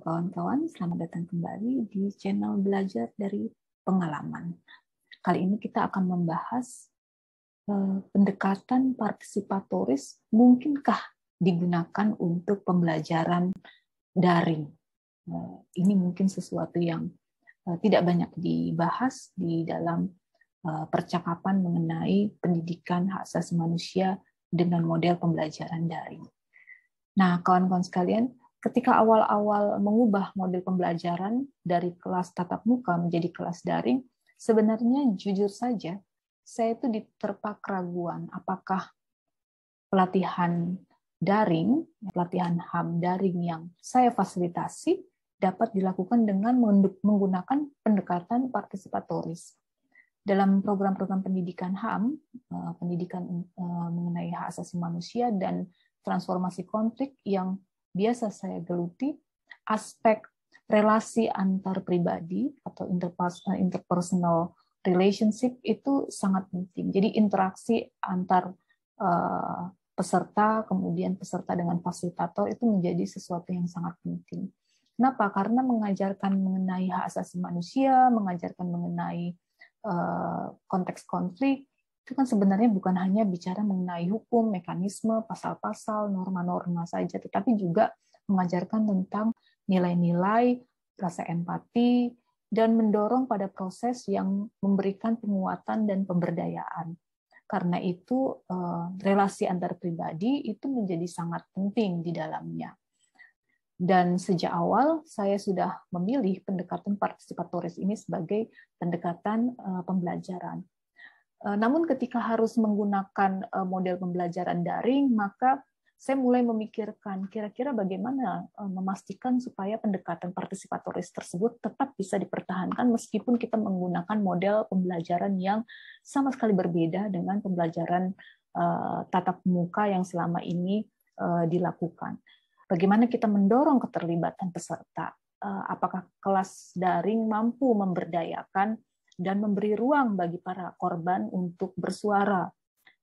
Halo kawan-kawan, selamat datang kembali di channel Belajar dari Pengalaman. Kali ini kita akan membahas pendekatan partisipatoris mungkinkah digunakan untuk pembelajaran daring. Ini mungkin sesuatu yang tidak banyak dibahas di dalam percakapan mengenai pendidikan hak asasi manusia dengan model pembelajaran daring. Nah, kawan-kawan sekalian, ketika awal-awal mengubah model pembelajaran dari kelas tatap muka menjadi kelas daring, sebenarnya jujur saja, saya itu diterpa keraguan apakah pelatihan daring, pelatihan HAM daring yang saya fasilitasi dapat dilakukan dengan menggunakan pendekatan partisipatoris. Dalam program-program pendidikan HAM, pendidikan mengenai hak asasi manusia dan transformasi konflik yang biasa saya geluti, aspek relasi antar pribadi atau interpersonal relationship itu sangat penting. Jadi interaksi antar peserta, kemudian peserta dengan fasilitator itu menjadi sesuatu yang sangat penting. Kenapa? Karena mengajarkan mengenai hak asasi manusia, mengajarkan mengenai konteks konflik, itu kan sebenarnya bukan hanya bicara mengenai hukum, mekanisme, pasal-pasal, norma-norma saja, tetapi juga mengajarkan tentang nilai-nilai, rasa empati, dan mendorong pada proses yang memberikan penguatan dan pemberdayaan. Karena itu, relasi antar pribadi itu menjadi sangat penting di dalamnya. Dan sejak awal, saya sudah memilih pendekatan partisipatoris ini sebagai pendekatan pembelajaran. Namun ketika harus menggunakan model pembelajaran daring, maka saya mulai memikirkan kira-kira bagaimana memastikan supaya pendekatan partisipatoris tersebut tetap bisa dipertahankan meskipun kita menggunakan model pembelajaran yang sama sekali berbeda dengan pembelajaran tatap muka yang selama ini dilakukan. Bagaimana kita mendorong keterlibatan peserta? Apakah kelas daring mampu memberdayakan dan memberi ruang bagi para korban untuk bersuara?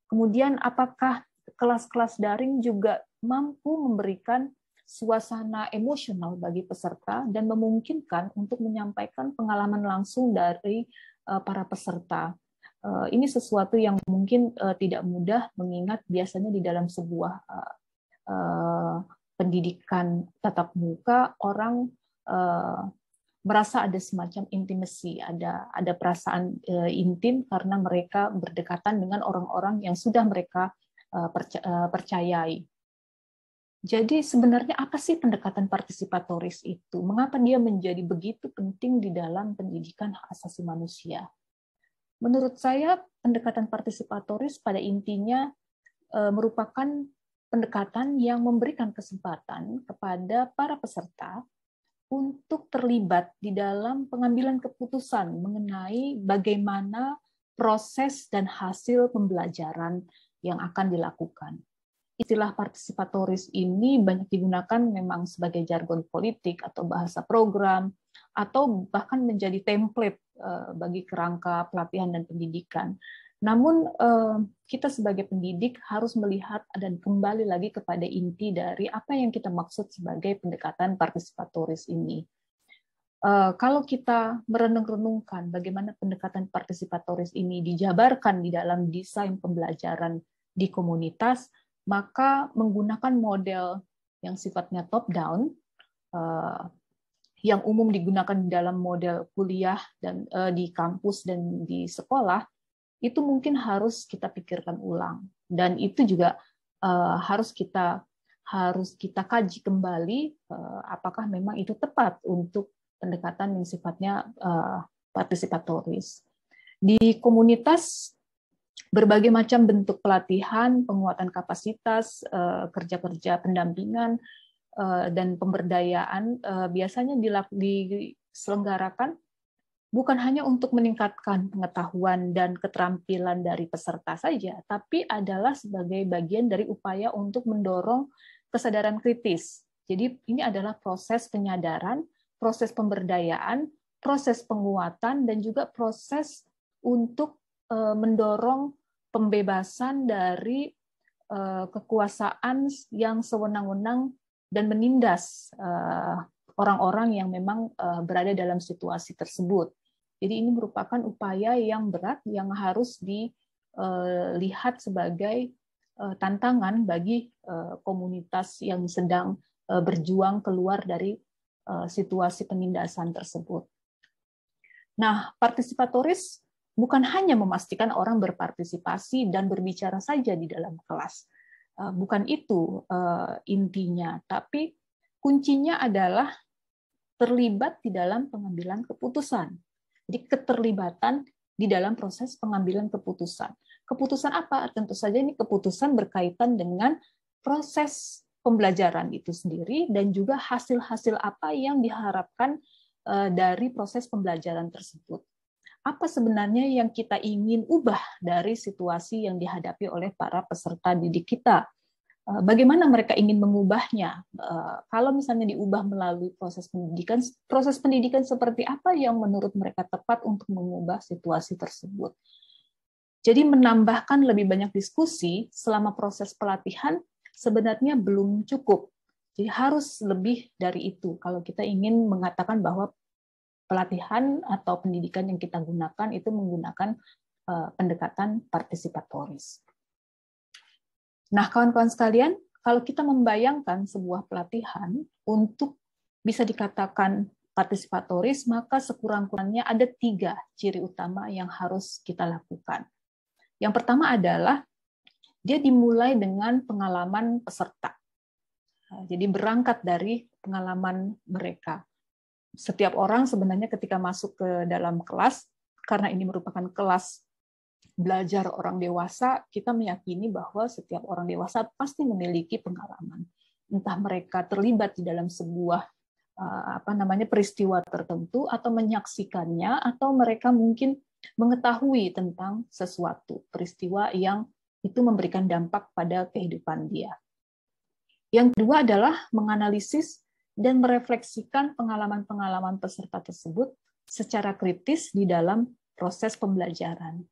Kemudian apakah kelas-kelas daring juga mampu memberikan suasana emosional bagi peserta dan memungkinkan untuk menyampaikan pengalaman langsung dari para peserta? Ini sesuatu yang mungkin tidak mudah mengingat biasanya di dalam sebuah pendidikan tatap muka orang merasa ada semacam intimacy, ada perasaan intim karena mereka berdekatan dengan orang-orang yang sudah mereka percayai. Jadi sebenarnya apa sih pendekatan partisipatoris itu? Mengapa dia menjadi begitu penting di dalam pendidikan hak asasi manusia? Menurut saya pendekatan partisipatoris pada intinya merupakan pendekatan yang memberikan kesempatan kepada para peserta untuk terlibat di dalam pengambilan keputusan mengenai bagaimana proses dan hasil pembelajaran yang akan dilakukan. Istilah partisipatoris ini banyak digunakan memang sebagai jargon politik atau bahasa program, atau bahkan menjadi template bagi kerangka pelatihan dan pendidikan. Namun kita sebagai pendidik harus melihat dan kembali lagi kepada inti dari apa yang kita maksud sebagai pendekatan partisipatoris ini. Kalau kita merenung-renungkan bagaimana pendekatan partisipatoris ini dijabarkan di dalam desain pembelajaran di komunitas, maka menggunakan model yang sifatnya top-down, yang umum digunakan di dalam model kuliah dan di kampus dan di sekolah, itu mungkin harus kita pikirkan ulang, dan itu juga harus kita kaji kembali apakah memang itu tepat untuk pendekatan yang sifatnya partisipatoris. Di komunitas berbagai macam bentuk pelatihan, penguatan kapasitas, kerja-kerja pendampingan dan pemberdayaan biasanya diselenggarakan bukan hanya untuk meningkatkan pengetahuan dan keterampilan dari peserta saja, tapi adalah sebagai bagian dari upaya untuk mendorong kesadaran kritis. Jadi ini adalah proses penyadaran, proses pemberdayaan, proses penguatan, dan juga proses untuk mendorong pembebasan dari kekuasaan yang sewenang-wenang dan menindas orang-orang yang memang berada dalam situasi tersebut. Jadi ini merupakan upaya yang berat yang harus dilihat sebagai tantangan bagi komunitas yang sedang berjuang keluar dari situasi penindasan tersebut. Nah, partisipatoris bukan hanya memastikan orang berpartisipasi dan berbicara saja di dalam kelas. Bukan itu intinya, tapi kuncinya adalah terlibat di dalam pengambilan keputusan. Jadi keterlibatan di dalam proses pengambilan keputusan. Keputusan apa? Tentu saja ini keputusan berkaitan dengan proses pembelajaran itu sendiri dan juga hasil-hasil apa yang diharapkan dari proses pembelajaran tersebut. Apa sebenarnya yang kita ingin ubah dari situasi yang dihadapi oleh para peserta didik kita? Bagaimana mereka ingin mengubahnya? Kalau misalnya diubah melalui proses pendidikan seperti apa yang menurut mereka tepat untuk mengubah situasi tersebut? Jadi menambahkan lebih banyak diskusi selama proses pelatihan sebenarnya belum cukup. Jadi harus lebih dari itu kalau kita ingin mengatakan bahwa pelatihan atau pendidikan yang kita gunakan itu menggunakan pendekatan partisipatoris. Nah, kawan-kawan sekalian, kalau kita membayangkan sebuah pelatihan untuk bisa dikatakan partisipatoris, maka sekurang-kurangnya ada 3 ciri utama yang harus kita lakukan. Yang pertama adalah dia dimulai dengan pengalaman peserta. Jadi berangkat dari pengalaman mereka. Setiap orang sebenarnya ketika masuk ke dalam kelas, karena ini merupakan kelas belajar orang dewasa, kita meyakini bahwa setiap orang dewasa pasti memiliki pengalaman. Entah mereka terlibat di dalam sebuah peristiwa tertentu atau menyaksikannya, atau mereka mungkin mengetahui tentang sesuatu peristiwa yang itu memberikan dampak pada kehidupan dia. Yang kedua adalah menganalisis dan merefleksikan pengalaman-pengalaman peserta tersebut secara kritis di dalam proses pembelajaran.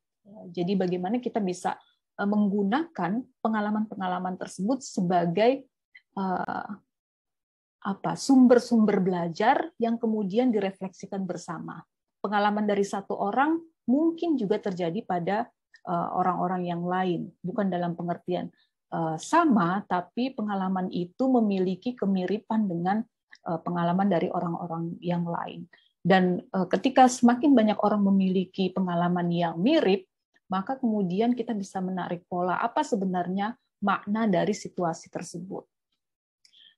Jadi bagaimana kita bisa menggunakan pengalaman-pengalaman tersebut sebagai sumber-sumber belajar yang kemudian direfleksikan bersama. Pengalaman dari satu orang mungkin juga terjadi pada orang-orang yang lain, bukan dalam pengertian sama, tapi pengalaman itu memiliki kemiripan dengan pengalaman dari orang-orang yang lain. Dan ketika semakin banyak orang memiliki pengalaman yang mirip, maka kemudian kita bisa menarik pola apa sebenarnya makna dari situasi tersebut.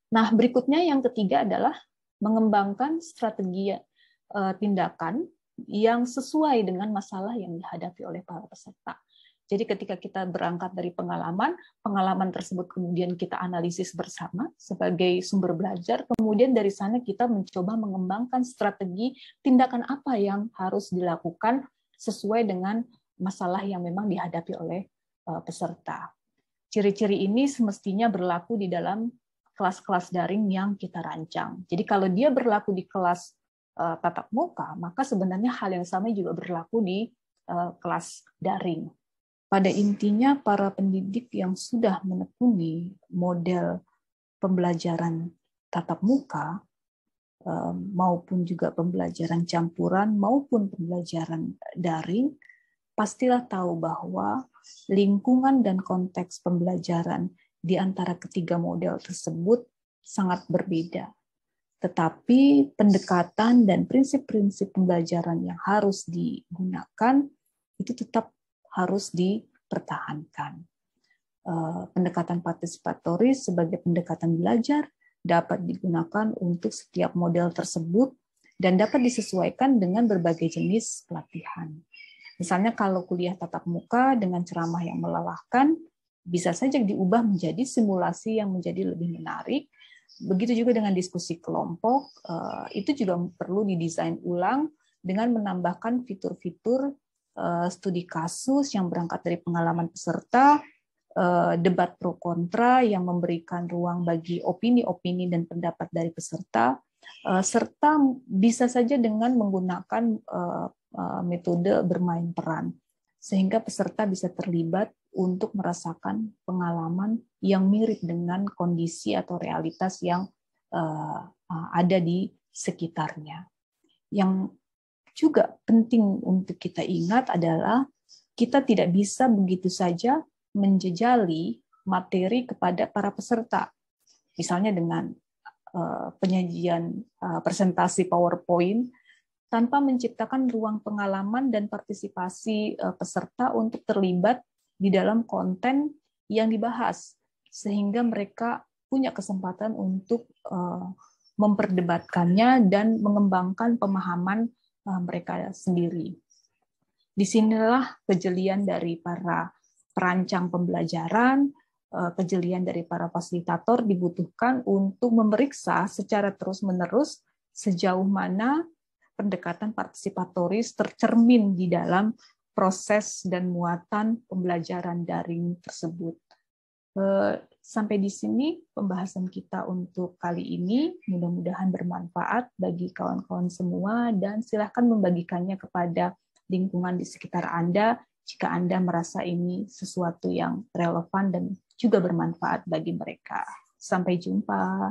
Nah, berikutnya yang ketiga adalah mengembangkan strategi tindakan yang sesuai dengan masalah yang dihadapi oleh para peserta. Jadi ketika kita berangkat dari pengalaman tersebut kemudian kita analisis bersama sebagai sumber belajar, kemudian dari sana kita mencoba mengembangkan strategi tindakan apa yang harus dilakukan sesuai dengan masalah yang memang dihadapi oleh peserta. Ciri-ciri ini semestinya berlaku di dalam kelas-kelas daring yang kita rancang. Jadi kalau dia berlaku di kelas tatap muka, maka sebenarnya hal yang sama juga berlaku di kelas daring. Pada intinya, para pendidik yang sudah menekuni model pembelajaran tatap muka, maupun juga pembelajaran campuran, maupun pembelajaran daring, pastilah tahu bahwa lingkungan dan konteks pembelajaran di antara ketiga model tersebut sangat berbeda. Tetapi pendekatan dan prinsip-prinsip pembelajaran yang harus digunakan itu tetap harus dipertahankan. Pendekatan partisipatoris sebagai pendekatan belajar dapat digunakan untuk setiap model tersebut dan dapat disesuaikan dengan berbagai jenis pelatihan. Misalnya kalau kuliah tatap muka dengan ceramah yang melelahkan, bisa saja diubah menjadi simulasi yang menjadi lebih menarik. Begitu juga dengan diskusi kelompok, itu juga perlu didesain ulang dengan menambahkan fitur-fitur studi kasus yang berangkat dari pengalaman peserta, debat pro kontra yang memberikan ruang bagi opini-opini dan pendapat dari peserta, serta bisa saja dengan menggunakan metode bermain peran, sehingga peserta bisa terlibat untuk merasakan pengalaman yang mirip dengan kondisi atau realitas yang ada di sekitarnya. Yang juga penting untuk kita ingat adalah kita tidak bisa begitu saja menjejali materi kepada para peserta. Misalnya dengan penyajian presentasi PowerPoint tanpa menciptakan ruang pengalaman dan partisipasi peserta untuk terlibat di dalam konten yang dibahas, sehingga mereka punya kesempatan untuk memperdebatkannya dan mengembangkan pemahaman mereka sendiri. Disinilah kejelian dari para perancang pembelajaran, kejelian dari para fasilitator dibutuhkan untuk memeriksa secara terus-menerus sejauh mana pendekatan partisipatoris tercermin di dalam proses dan muatan pembelajaran daring tersebut. Sampai di sini pembahasan kita untuk kali ini. Mudah-mudahan bermanfaat bagi kawan-kawan semua dan silakan membagikannya kepada lingkungan di sekitar Anda jika Anda merasa ini sesuatu yang relevan dan juga bermanfaat bagi mereka. Sampai jumpa.